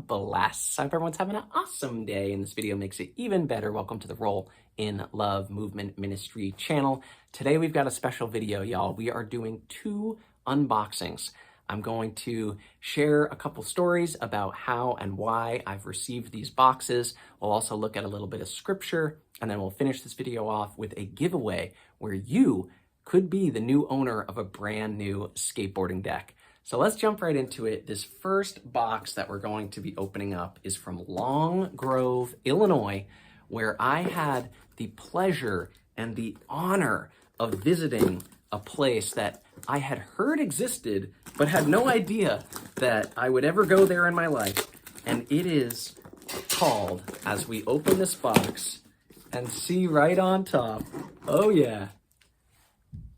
blast. I hope everyone's having an awesome day, and this video makes it even better. Welcome to the Roll in Love Movement Ministry channel. Today we've got a special video, y'all. We are doing 2 unboxings. I'm going to share a couple stories about how and why I've received these boxes. We'll also look at a little bit of scripture, and then we'll finish this video off with a giveaway where you could be the new owner of a brand new skateboarding deck. So let's jump right into it. This first box that we're going to be opening up is from Long Grove, Illinois, where I had the pleasure and the honor of visiting a place that I had heard existed, but had no idea that I would ever go there in my life. And it is called, as we open this box and see right on top, oh yeah,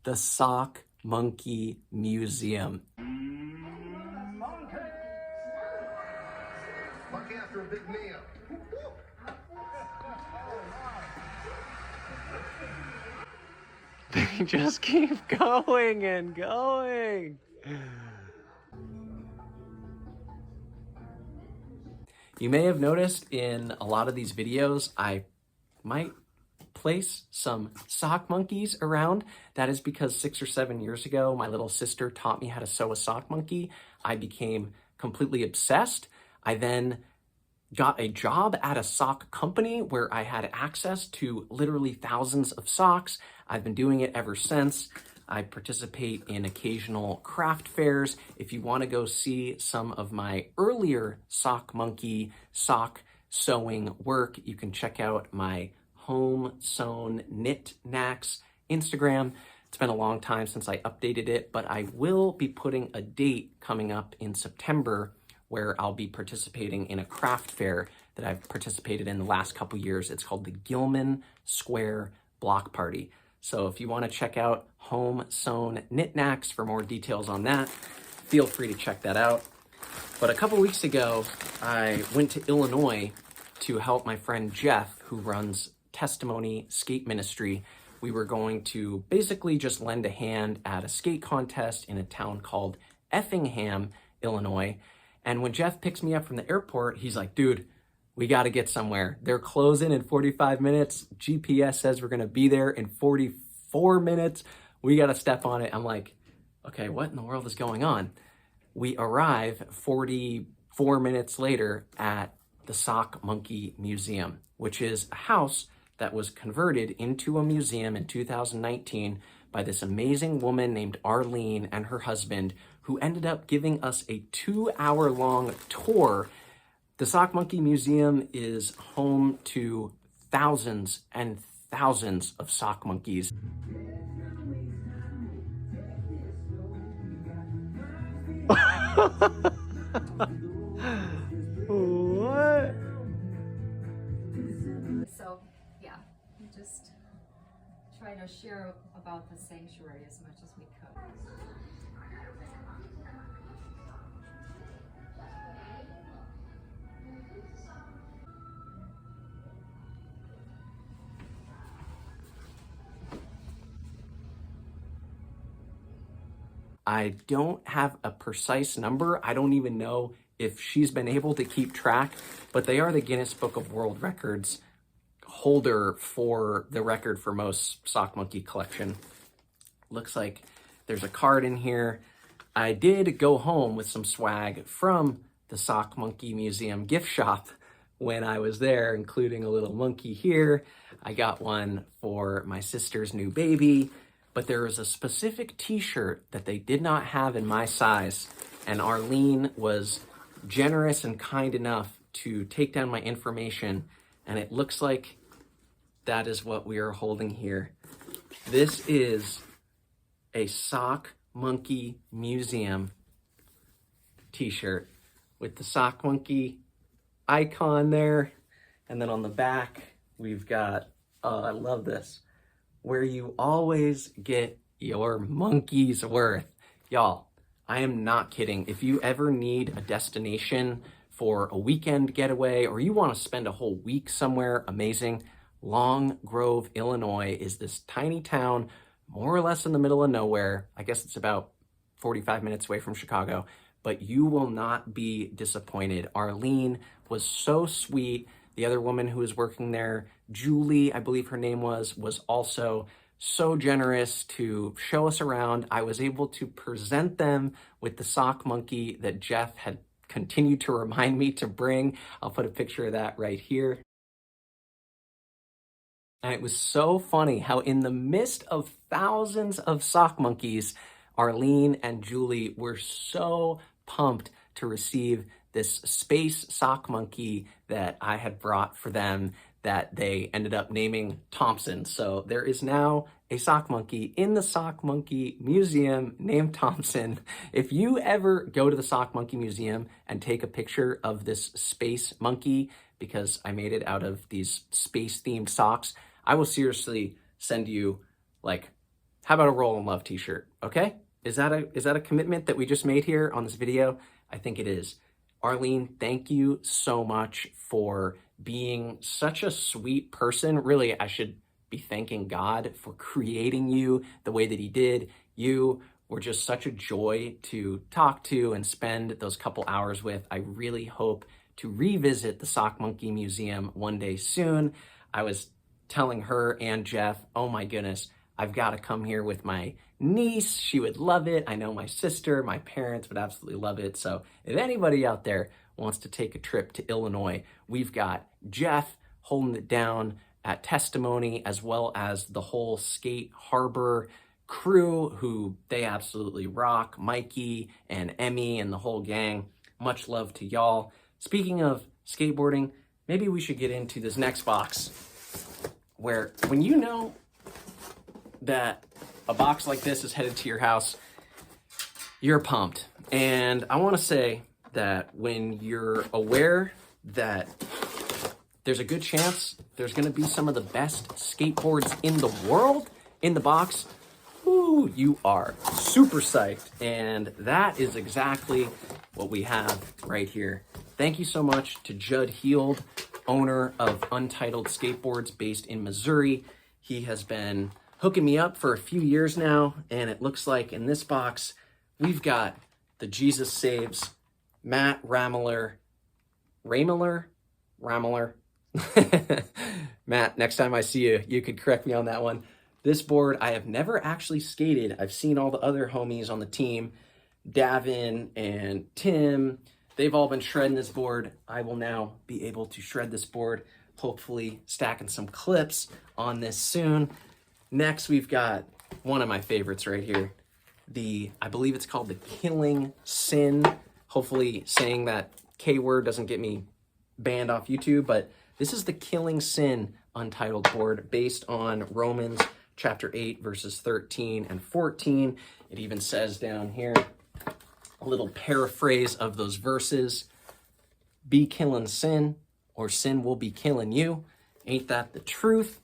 the Sock Monkey Museum. Monkey after a big meal. They just keep going and going. You may have noticed in a lot of these videos, I might place some sock monkeys around. That is because 6 or 7 years ago, my little sister taught me how to sew a sock monkey. I became completely obsessed. I then got a job at a sock company where I had access to literally thousands of socks. I've been doing it ever since. I participate in occasional craft fairs. If you want to go see some of my earlier sock monkey sock sewing work, you can check out my Home Sewn Knit Knacks Instagram. It's been a long time since I updated it, but I will be putting a date coming up in September where I'll be participating in a craft fair that I've participated in the last couple years. It's called the Gilman Square Block Party. So if you want to check out Home Sewn Knit Knacks for more details on that, feel free to check that out. But a couple weeks ago, I went to Illinois to help my friend Jeff, who runs Testimony Skate Ministry. We were going to basically just lend a hand at a skate contest in a town called Effingham, Illinois. And when Jeff picks me up from the airport, he's like, dude, we got to get somewhere. They're closing in 45 minutes. GPS says we're going to be there in 44 minutes. We got to step on it. I'm like, okay, what in the world is going on? We arrive 44 minutes later at the Sock Monkey Museum, which is a house that was converted into a museum in 2019 by this amazing woman named Arlene and her husband, who ended up giving us a 2-hour-long tour. The Sock Monkey Museum is home to thousands and thousands of sock monkeys. What? So, yeah, we just try to share about the sanctuary as much as we could. I don't have a precise number. I don't even know if she's been able to keep track, but they are the Guinness Book of World Records holder for the record for most sock monkey collection. Looks like there's a card in here. I did go home with some swag from the Sock Monkey Museum gift shop when I was there, including a little monkey here. I got one for my sister's new baby, but there was a specific t-shirt that they did not have in my size, and Arlene was generous and kind enough to take down my information, and it looks like that is what we are holding here. This is a Sock Monkey Museum t-shirt with the Sock Monkey icon there, and then on the back we've got, oh, I love this, where you always get your monkey's worth. Y'all, I am not kidding. If you ever need a destination for a weekend getaway, or you want to spend a whole week somewhere amazing, Long Grove, Illinois is this tiny town, more or less in the middle of nowhere. I guess it's about 45 minutes away from Chicago, but but you will not be disappointed. Arlene was so sweet. The other woman who was working there, Julie, I believe her name was also so generous to show us around. I was able to present them with the sock monkey that Jeff had continued to remind me to bring. I'll put a picture of that right here. And it was so funny how in the midst of thousands of sock monkeys, Arlene and Julie were so pumped to receive this space sock monkey that I had brought for them that they ended up naming Thompson. So there is now a sock monkey in the Sock Monkey Museum named Thompson. If you ever go to the Sock Monkey Museum and take a picture of this space monkey, because I made it out of these space-themed socks, I will seriously send you, like, how about a Roll in Love t-shirt, okay? Is that a commitment that we just made here on this video? I think it is. Arlene, thank you so much for being such a sweet person. Really, I should be thanking God for creating you the way that he did. You were just such a joy to talk to and spend those couple hours with. I really hope to revisit the Sock Monkey Museum one day soon. I was telling her and Jeff, oh my goodness, I've got to come here with my niece. She would love it. I know my sister, my parents would absolutely love it. So if anybody out there wants to take a trip to Illinois, we've got Jeff holding it down at Testimony, as well as the whole Skate Harbor crew, who they absolutely rock. Mikey and Emmy and the whole gang. Much love to y'all. Speaking of skateboarding, maybe we should get into this next box, where when you know that a box like this is headed to your house, you're pumped. And I want to say that when you're aware that there's a good chance there's going to be some of the best skateboards in the world in the box, ooh, you are super psyched. And that is exactly what we have right here. Thank you so much to Judd Heald, owner of Untitled Skateboards based in Missouri. He has been hooking me up for a few years now, and it looks like in this box, we've got the Jesus Saves Matt Rameler. Matt, next time I see you, you could correct me on that one. This board, I have never actually skated. I've seen all the other homies on the team, Davin and Tim. They've all been shredding this board. I will now be able to shred this board, hopefully stacking some clips on this soon. Next, we've got one of my favorites right here. I believe it's called the Killing Sin. Hopefully saying that K word doesn't get me banned off YouTube, but this is the Killing Sin Untitled board based on Romans chapter 8, verses 13 and 14. It even says down here, a little paraphrase of those verses: be killing sin, or sin will be killing you. Ain't that the truth?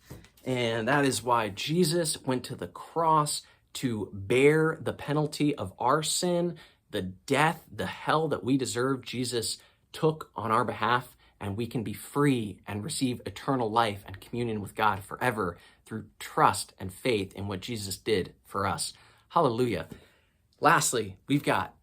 And that is why Jesus went to the cross to bear the penalty of our sin, the death, the hell that we deserve. Jesus took on our behalf, and we can be free and receive eternal life and communion with God forever through trust and faith in what Jesus did for us. Hallelujah. Lastly, we've got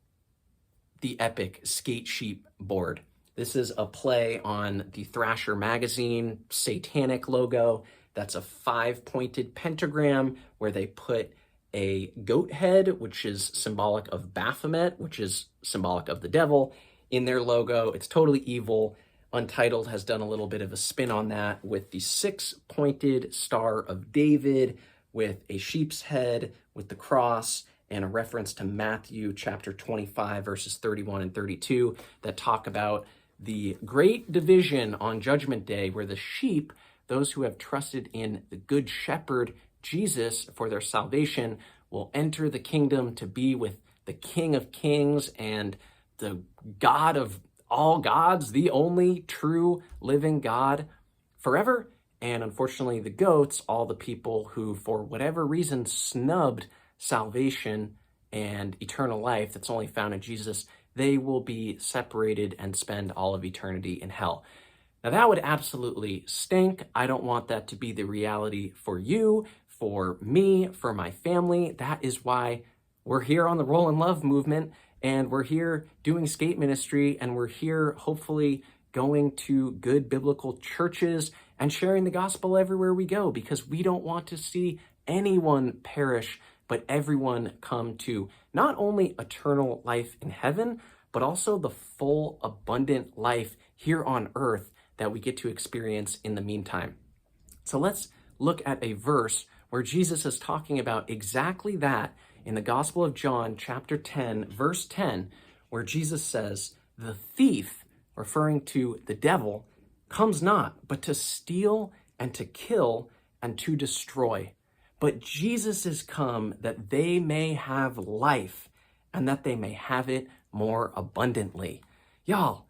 the epic Skate Sheep board. This is a play on the Thrasher magazine satanic logo. That's a 5-pointed pentagram where they put a goat head, which is symbolic of Baphomet, which is symbolic of the devil, in their logo. It's totally evil. Untitled has done a little bit of a spin on that with the 6-pointed Star of David, with a sheep's head, with the cross, and a reference to Matthew chapter 25, verses 31 and 32, that talk about the great division on Judgment Day, where the sheep, those who have trusted in the Good Shepherd, Jesus, for their salvation, will enter the kingdom to be with the King of Kings and the God of all gods, the only true living God, forever. And unfortunately, the goats, all the people who, for whatever reason, snubbed salvation and eternal life that's only found in Jesus, they will be separated and spend all of eternity in hell. Now, that would absolutely stink. I don't want that to be the reality for you, for me, for my family. That is why we're here on the Roll in Love movement, and we're here doing skate ministry, and we're here hopefully going to good biblical churches and sharing the gospel everywhere we go, because we don't want to see anyone perish, but everyone come to not only eternal life in heaven, but also the full, abundant life here on earth that we get to experience in the meantime. So let's look at a verse where Jesus is talking about exactly that in the Gospel of John, chapter 10, verse 10, where Jesus says, "The thief," referring to the devil, "comes not but to steal and to kill and to destroy. But Jesus is come that they may have life, and that they may have it more abundantly." Y'all,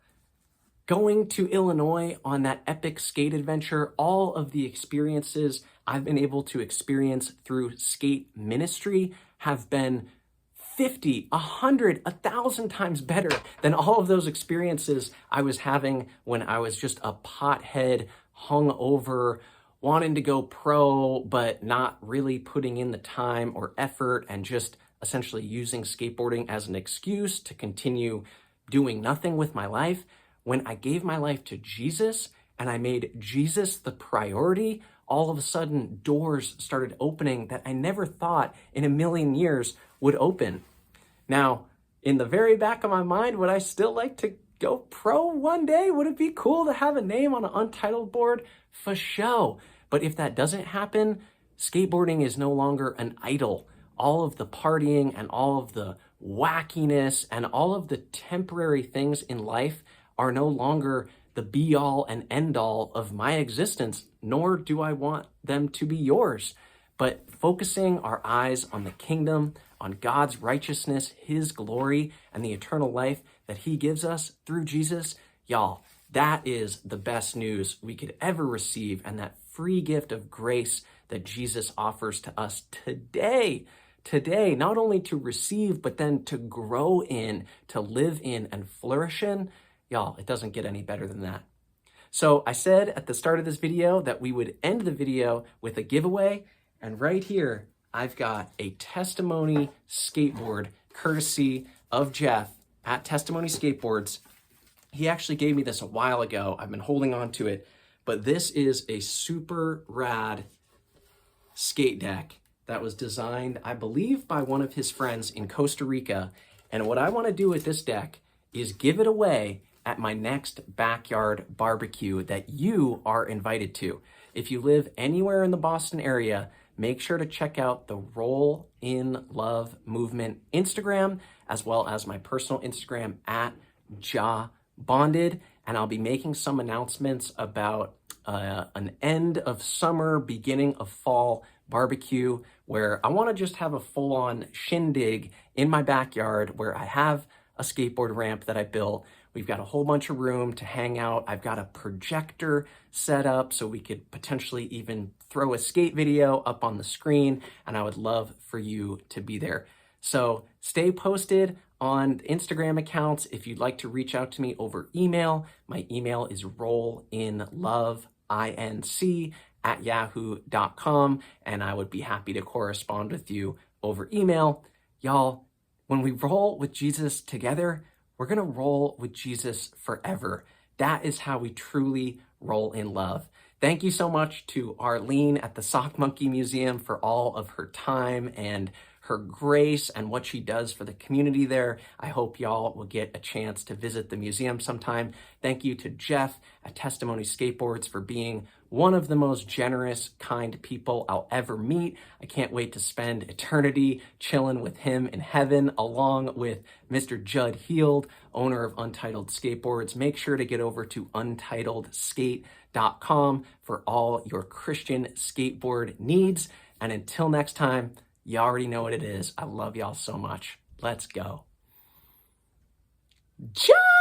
going to Illinois on that epic skate adventure, all of the experiences I've been able to experience through skate ministry have been 50, 100, 1,000 times better than all of those experiences I was having when I was just a pothead, hungover, wanting to go pro, but not really putting in the time or effort, and just essentially using skateboarding as an excuse to continue doing nothing with my life. When I gave my life to Jesus and I made Jesus the priority, all of a sudden doors started opening that I never thought in a million years would open. Now, in the very back of my mind, would I still like to go pro one day? Would it be cool to have a name on an untitled board? For sure. But if that doesn't happen, skateboarding is no longer an idol. All of the partying and all of the wackiness and all of the temporary things in life are no longer the be-all and end-all of my existence, nor do I want them to be yours. But focusing our eyes on the kingdom, on God's righteousness, his glory, and the eternal life that he gives us through Jesus, y'all, that is the best news we could ever receive, and that free gift of grace that Jesus offers to us today, not only to receive, but then to grow in, to live in, and flourish in. Y'all, it doesn't get any better than that. So I said at the start of this video that we would end the video with a giveaway, and right here, I've got a testimony skateboard courtesy of Jeff at Testimony Skateboards. He actually gave me this a while ago. I've been holding on to it, but this is a super rad skate deck that was designed, I believe, by one of his friends in Costa Rica. And what I want to do with this deck is give it away at my next backyard barbecue that you are invited to. If you live anywhere in the Boston area, make sure to check out the Roll in Love Movement Instagram, as well as my personal Instagram at Bonded. And I'll be making some announcements about an end of summer, beginning of fall barbecue, where I want to just have a full-on shindig in my backyard where I have a skateboard ramp that I built. We've got a whole bunch of room to hang out. I've got a projector set up so we could potentially even throw a skate video up on the screen, and I would love for you to be there. So stay posted on Instagram accounts if you'd like to reach out to me over email. My email is rollinloveinc@yahoo.com, and I would be happy to correspond with you over email. Y'all, when we roll with Jesus together, we're going to roll with Jesus forever. That is how we truly roll in love. Thank you so much to Arlene at the Sock Monkey Museum for all of her time and her grace and what she does for the community there. I hope y'all will get a chance to visit the museum sometime. Thank you to Jeff at Testimony Skateboards for being one of the most generous, kind people I'll ever meet. I can't wait to spend eternity chilling with him in heaven, along with Mr. Judd Heald, owner of Untitled Skateboards. Make sure to get over to untitledskate.com for all your Christian skateboard needs. And until next time, you already know what it is. I love y'all so much. Let's go. John!